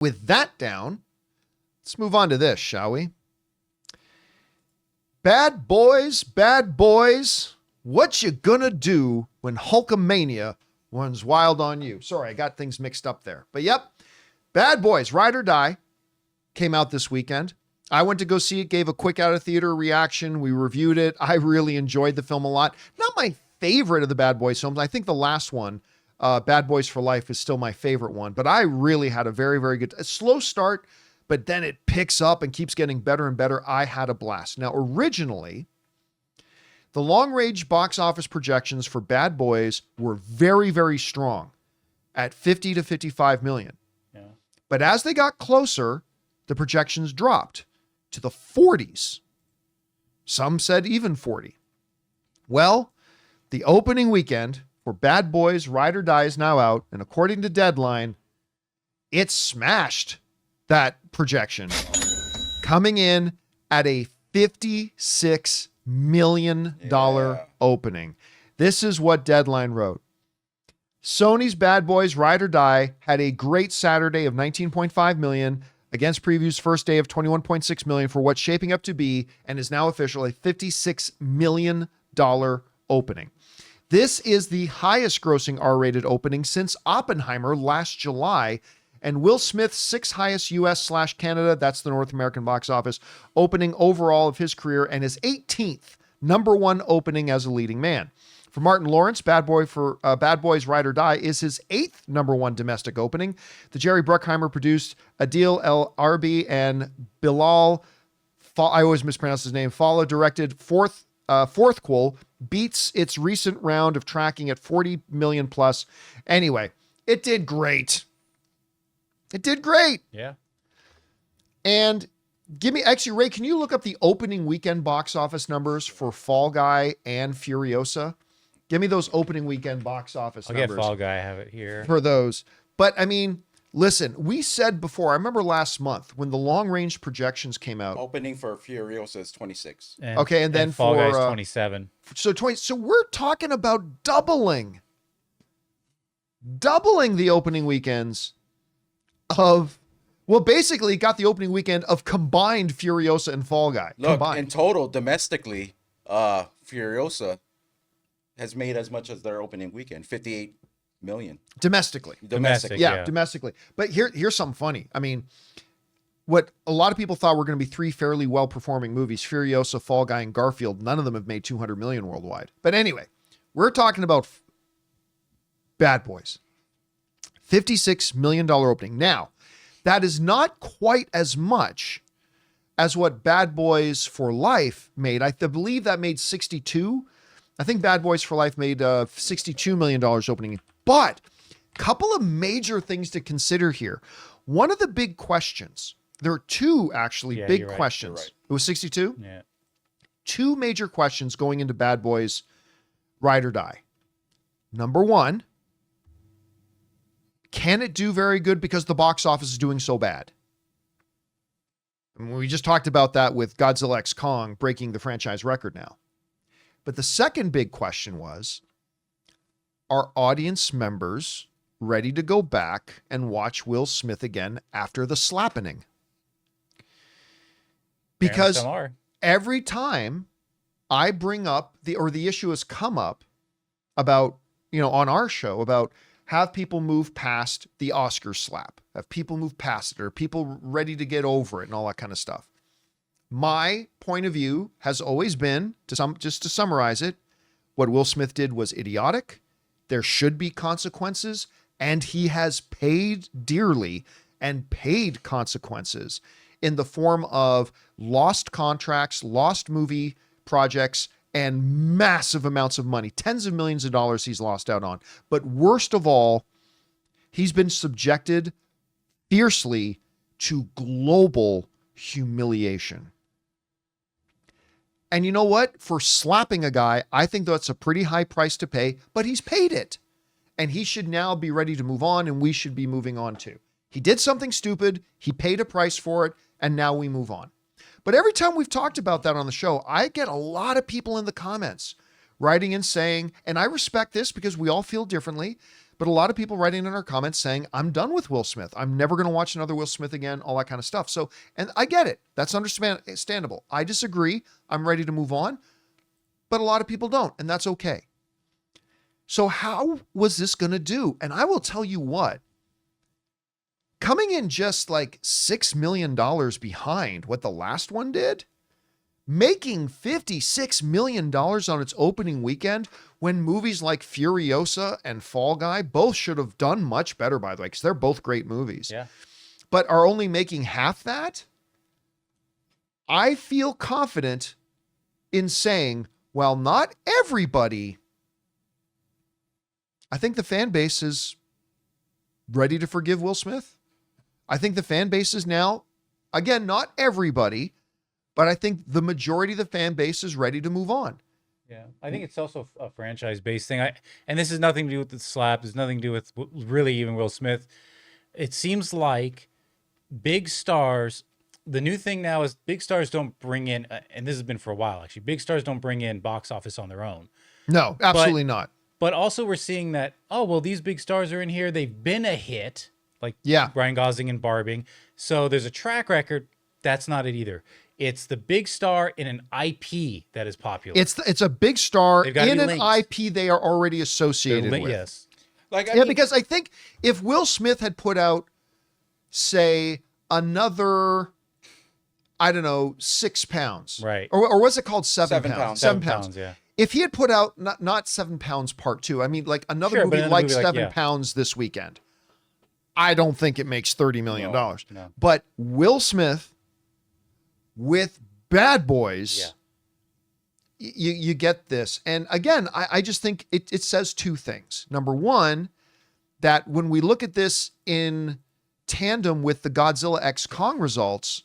With that down, let's move on to this, shall we? Bad boys, what you gonna do when Hulkamania runs wild on you? Sorry, I got things mixed up there. But yep, Bad Boys, Ride or Die came out this weekend. I went to go see it, gave a quick out of theater reaction. We reviewed it. I really enjoyed the film a lot. Not my favorite of the Bad Boys films. I think the last one, Bad Boys for Life, is still my favorite one, but I really had a very, very good, a slow start, but then it picks up and keeps getting better and better. I had a blast. Now, originally, the long-range box office projections for Bad Boys were very, very strong at 50 to 55 million. Yeah. But as they got closer, the projections dropped to the 40s. Some said even 40. Well, the opening weekend for Bad Boys Ride or Die is now out, and according to Deadline, it smashed that projection, coming in at a $56 million opening. This is what Deadline wrote. Sony's Bad Boys Ride or Die had a great Saturday of 19.5 million against preview's first day of 21.6 million for what's shaping up to be, and is now official, a $56 million opening. This is the highest grossing R-rated opening since Oppenheimer last July, and Will Smith's sixth highest US/Canada, that's the North American box office, opening overall of his career, and his 18th number one opening as a leading man. For Martin Lawrence, Bad Boys Ride or Die is his 8th number one domestic opening. The Jerry Bruckheimer produced Adil El Arbi and Bilal, I always mispronounce his name, Fala directed Fourthquel beats its recent round of tracking at 40 million plus. Anyway, it did great. It did great. Yeah. And actually, Ray, can you look up the opening weekend box office numbers for Fall Guy and Furiosa? Give me those opening weekend box office numbers. I'll get Fall Guy. I have it here. For those. But I mean, listen, we said before, I remember last month when the long range projections came out. Opening for Furiosa is 26. And then Fall for Guy's 27. So we're talking about doubling the opening weekends of, well, basically got the opening weekend of combined Furiosa and Fall Guy. Look, combined. in total, domestically, Furiosa has made as much as their opening weekend, 58 million. Domestically. Yeah. Domestically. But here's something funny. I mean, what a lot of people thought were going to be three fairly well-performing movies, Furiosa, Fall Guy, and Garfield, none of them have made 200 million worldwide. But anyway, we're talking about Bad Boys. $56 million opening. Now, that is not quite as much as what Bad Boys for Life made. I believe that made 62. I think Bad Boys for Life made $62 million opening. But a couple of major things to consider here. One of the big questions, there are two actually big questions. Right. It was 62? Yeah. Two major questions going into Bad Boys Ride or Die. Number one, can it do very good because the box office is doing so bad? And we just talked about that with Godzilla X Kong breaking the franchise record now. But the second big question was, are audience members ready to go back and watch Will Smith again after the slappening? Because every time I bring up the issue has come up about, on our show about have people move past the Oscar slap, have people move past it, or people ready to get over it and all that kind of stuff. My point of view has always been, just to summarize it, what Will Smith did was idiotic. There should be consequences, and he has paid dearly and paid consequences in the form of lost contracts, lost movie projects, and massive amounts of money, tens of millions of dollars he's lost out on. But worst of all, he's been subjected fiercely to global humiliation. And you know what? For slapping a guy, I think that's a pretty high price to pay, but he's paid it. And he should now be ready to move on, and we should be moving on too. He did something stupid, he paid a price for it, and now we move on. But every time we've talked about that on the show, I get a lot of people in the comments writing and saying, and I respect this because we all feel differently, but a lot of people writing in our comments saying, I'm done with Will Smith. I'm never going to watch another Will Smith again, all that kind of stuff. So, and I get it. That's understandable. I disagree. I'm ready to move on, but a lot of people don't, and that's okay. So how was this going to do? And I will tell you what, coming in just like $6 million behind what the last one did, making $56 million on its opening weekend when movies like Furiosa and Fall Guy both should have done much better, by the way, because they're both great movies, but are only making half that. I feel confident in saying, well, not everybody. I think the fan base is ready to forgive Will Smith. I think the fan base is now, again, not everybody, but I think the majority of the fan base is ready to move on. Yeah, I think it's also a franchise-based thing. And this has nothing to do with the slap. There's nothing to do with really even Will Smith. It seems like big stars, the new thing now is big stars don't bring in, and this has been for a while, actually, big stars don't bring in box office on their own. No, absolutely not. But also we're seeing that, oh, well, these big stars are in here. They've been a hit, like Ryan Gosling and Barbing. So there's a track record. That's not it either. It's the big star in an IP that is popular. It's a big star in an linked. IP they are already associated with. Yes. Like, I mean, because I think if Will Smith had put out, say, another, I don't know, 6 pounds. Right. Or what's it called? 7 pounds. 7 pounds. Yeah. If he had put out not 7 pounds part 2, I mean, like another movie like 7 pounds this weekend, I don't think it makes $30 million. No. But Will Smith with Bad Boys, you get this. And again, I just think it says two things. Number one, that when we look at this in tandem with the Godzilla X Kong results,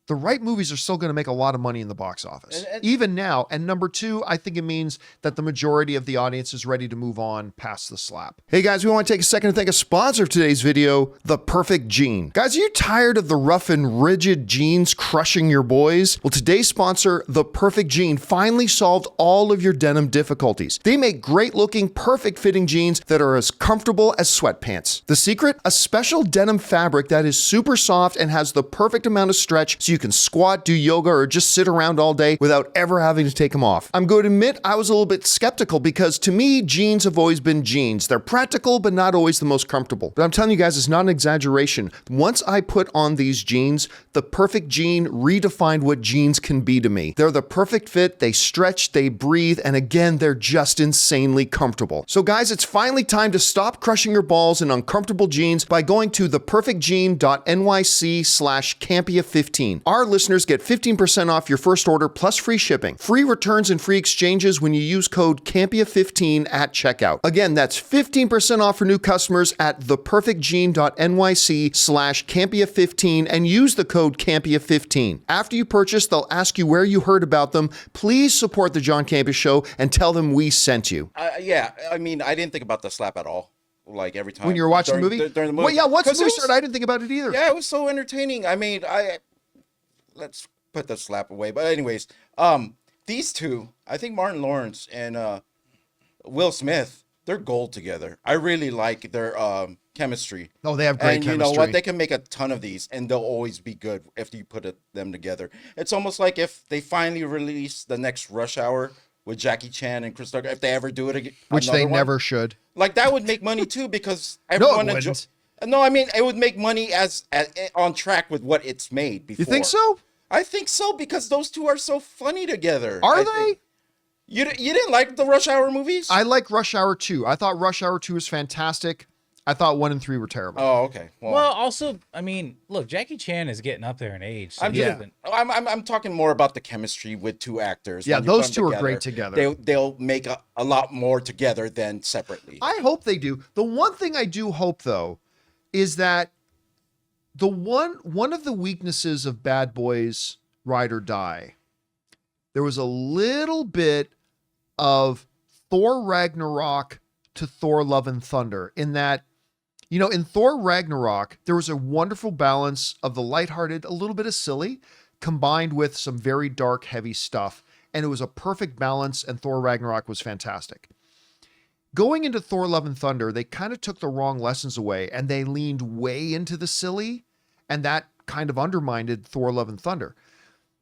the right movies are still going to make a lot of money in the box office, even now. And number two, I think it means that the majority of the audience is ready to move on past the slap. Hey guys, we want to take a second to thank a sponsor of today's video, The Perfect Jean. Guys, are you tired of the rough and rigid jeans crushing your boys? Well, today's sponsor, The Perfect Jean, finally solved all of your denim difficulties. They make great looking, perfect fitting jeans that are as comfortable as sweatpants. The secret? A special denim fabric that is super soft and has the perfect amount of stretch so you can squat, do yoga, or just sit around all day without ever having to take them off. I'm going to admit I was a little bit skeptical because to me, jeans have always been jeans. They're practical, but not always the most comfortable. But I'm telling you guys, it's not an exaggeration. Once I put on these jeans, the Perfect Jean redefined what jeans can be to me. They're the perfect fit, they stretch, they breathe, and again, they're just insanely comfortable. So guys, it's finally time to stop crushing your balls in uncomfortable jeans by going to theperfectjean.nyc/Campea15. Our listeners get 15% off your first order plus free shipping, free returns and free exchanges when you use code Campea15 at checkout. Again, that's 15% off for new customers at theperfectjean.nyc/Campea15 and use the code Campea15. After you purchase, they'll ask you where you heard about them. Please support the John Campea Show and tell them we sent you. yeah, I mean, I didn't think about the slap at all. Like every time when you're watching the movie? During the movie. Well, yeah, once the movie started, I didn't think about it either. Yeah, it was so entertaining. I mean, let's put the slap away. But anyways, these two, I think Martin Lawrence and Will Smith, they're gold together. I really like their chemistry. Oh, they have great chemistry. And you know what? They can make a ton of these, and they'll always be good if you put them together. It's almost like if they finally release the next Rush Hour with Jackie Chan and Chris Tucker, if they ever do it again. Which they never should. Like, that would make money, too, because everyone enjoys. No, I mean, it would make money as on track with what it's made before. You think so? I think so, because those two are so funny together. Are they? You didn't like the Rush Hour movies? I like Rush Hour 2. I thought Rush Hour 2 was fantastic. I thought 1 and 3 were terrible. Oh, okay. Well, also, I mean, look, Jackie Chan is getting up there in age. So I'm talking more about the chemistry with two actors. Yeah, those two are great together. They'll make a lot more together than separately. I hope they do. The one thing I do hope, though, is that the one of the weaknesses of Bad Boys Ride or Die, there was a little bit of Thor Ragnarok to Thor Love and Thunder in that, you know, in Thor Ragnarok, there was a wonderful balance of the lighthearted, a little bit of silly, combined with some very dark, heavy stuff. And it was a perfect balance, and Thor Ragnarok was fantastic. going into Thor Love and Thunder, they kind of took the wrong lessons away and they leaned way into the silly, and that kind of undermined Thor Love and Thunder.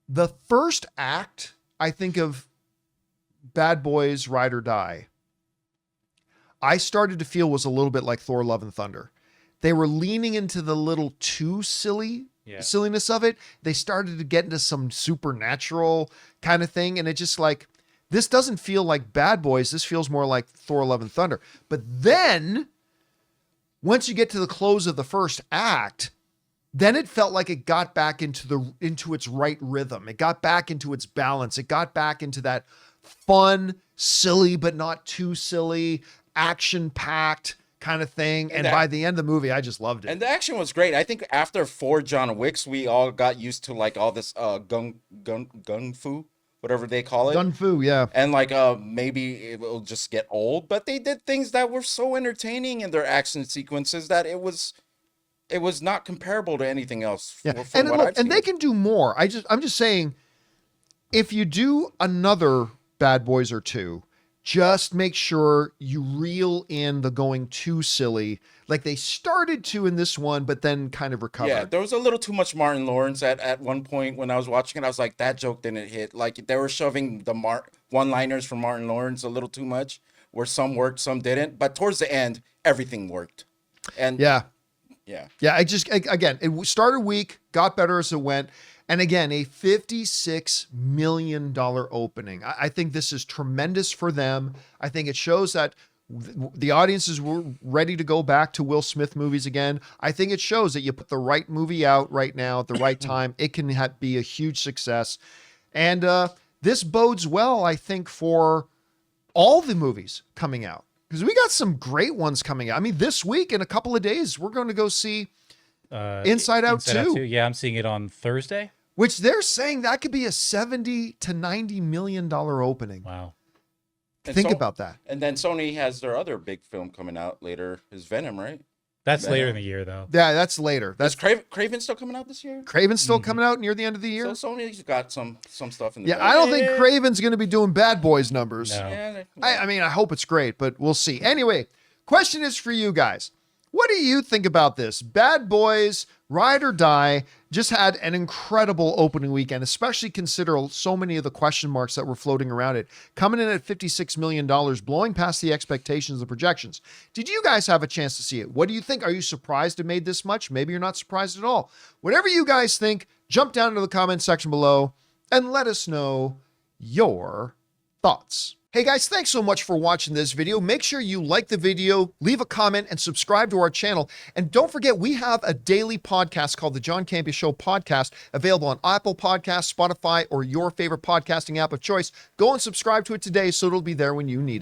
The first act, I think, of Bad Boys Ride or Die, I started to feel was a little bit like Thor Love and Thunder. They were leaning into the little too silliness of it. They started to get into some supernatural kind of thing. And it just like, this doesn't feel like Bad Boys. This feels more like Thor Love and Thunder. But then once you get to the close of the first act, then it felt like it got back into its right rhythm. It got back into its balance. It got back into that fun, silly, but not too silly, action-packed kind of thing. And by the end of the movie, I just loved it. And the action was great. I think after 4 John Wicks, we all got used to like all this gung fu, whatever they call it. Gun fu, yeah. And like maybe it will just get old, but they did things that were so entertaining in their action sequences that it was not comparable to anything else. Yeah. From what I've seen. And they can do more. I'm just saying, if you do another Bad Boys or 2, just make sure you reel in the going too silly, like they started to in this one, but then kind of recovered. Yeah, there was a little too much Martin Lawrence at one point when I was watching it. I was like, that joke didn't hit. Like they were shoving the one-liners from Martin Lawrence a little too much, where some worked, some didn't. But towards the end, everything worked. And yeah. Again, it started weak, got better as it went. And again, a $56 million opening. I think this is tremendous for them. I think it shows that the audiences were ready to go back to Will Smith movies again. I think it shows that you put the right movie out right now at the right time. It can be a huge success. And this bodes well, I think, for all the movies coming out. Because we got some great ones coming out. I mean, this week, in a couple of days, we're going to go see Inside Out 2. Yeah, I'm seeing it on Thursday. Which they're saying that could be a $70 to $90 million opening. Wow. Think about that. And then Sony has their other big film coming out later, is Venom, right? That's later in the year, though. Yeah, that's later. That's Craven still coming out this year? Craven's still coming out near the end of the year. So Sony's got some stuff in the Yeah, I don't think Craven's going to be doing Bad Boys numbers. No. Yeah, I mean, I hope it's great, but we'll see. Anyway, question is for you guys. What do you think about this? Bad Boys, Ride or Die, just had an incredible opening weekend, especially consider so many of the question marks that were floating around it. Coming in at $56 million, blowing past the expectations and projections. Did you guys have a chance to see it? What do you think? Are you surprised it made this much? Maybe you're not surprised at all. Whatever you guys think, jump down into the comment section below and let us know your thoughts. Hey guys, thanks so much for watching this video. Make sure you like the video, leave a comment, and subscribe to our channel. And don't forget, we have a daily podcast called the John Campea Show podcast, available on Apple Podcasts, Spotify, or your favorite podcasting app of choice. Go and subscribe to it today so it'll be there when you need it.